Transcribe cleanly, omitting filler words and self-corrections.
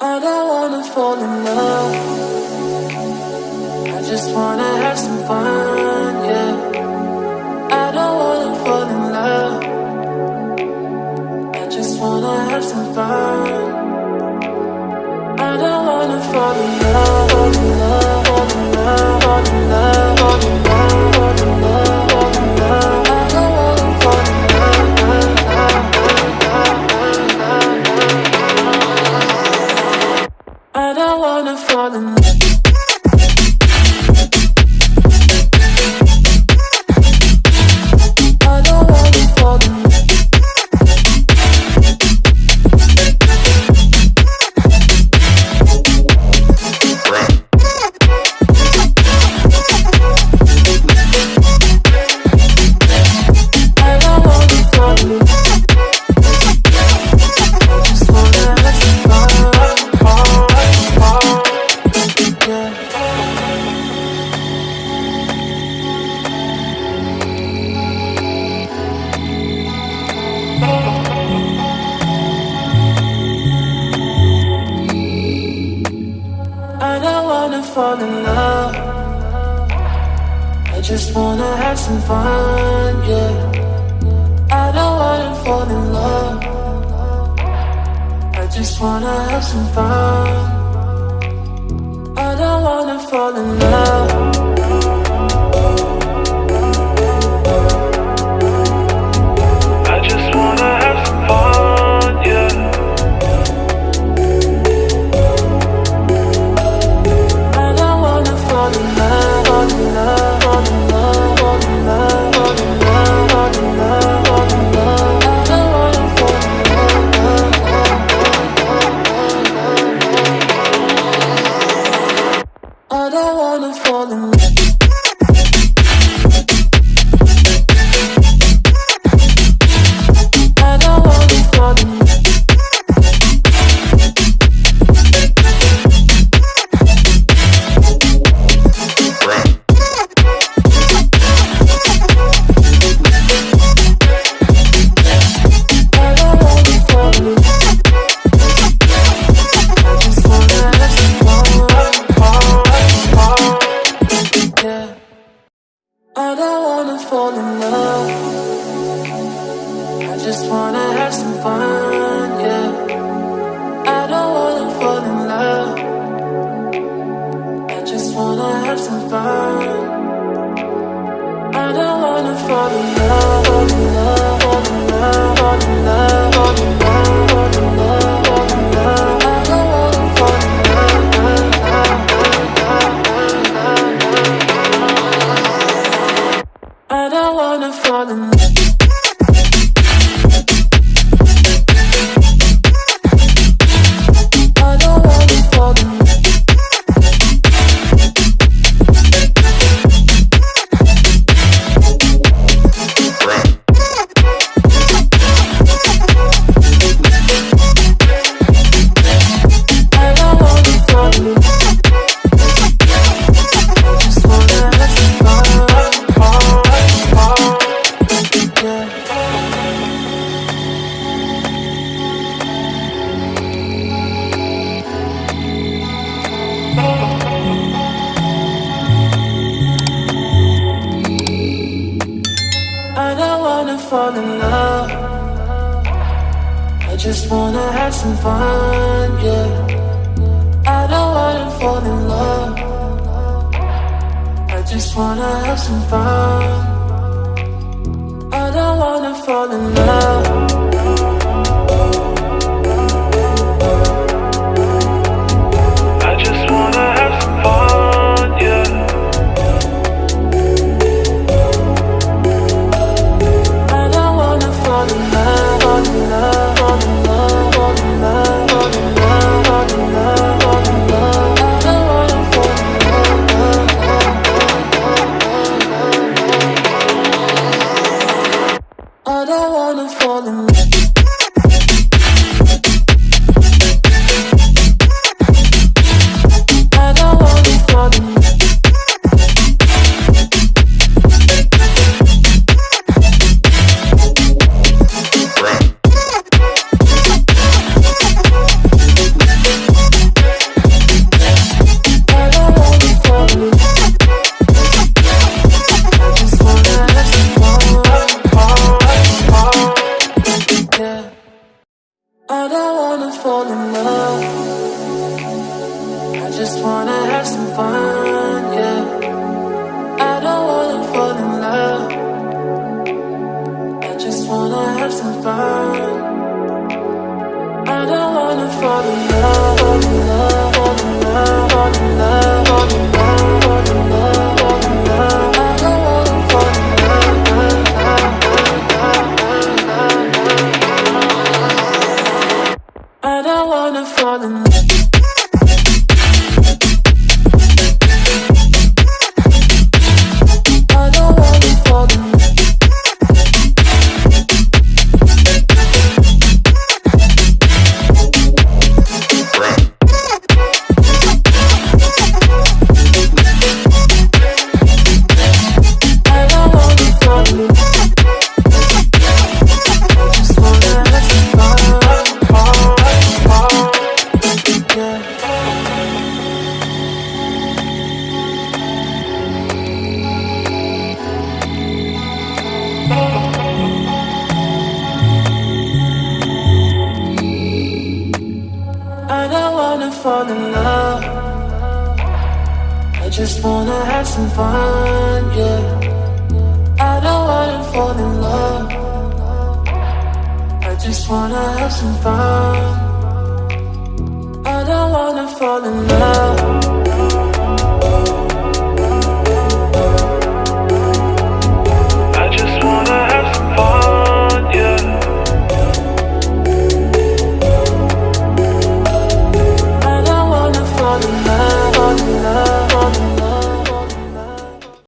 I don't wanna fall in love. I just wanna have some fun, yeah. I don't wanna fall in love. I just wanna have some fun. I don't wanna fall in love, fall in love, fall in love, fall in love, fall in love, fall in love, fall in love. I don't wanna fall in love. I don't wanna fall in love. Fall in love. I just wanna have some fun, yeah. I don't wanna fall in love. I just wanna have some fun. I don't wanna fall in love. I just wanna have some fun, yeah. Fall in love. I just wanna have some fun, yeah. I don't wanna fall in love. I just wanna have some fun. I don't wanna fall in love. I just wanna have some fun, yeah. Fall in love, fall in love, fall in love, fall in love, fall in love, fall in love, fall in love. I don't wanna fall in love. I don't wanna fall. in love. I just wanna have some fun, yeah. I don't wanna fall in love. I just wanna have some fun. I don't wanna fall in love, fall in love, fall in love, fall in love, fall in love, fall in love, fall in love. I don't wanna fall in love, I don't wanna fall in love. Fall in love. I just wanna have some fun, yeah. I don't wanna fall in love. I just wanna have some fun. I don't wanna fall in love. I just wanna have some fun, yeah. Fall in love, fall in love.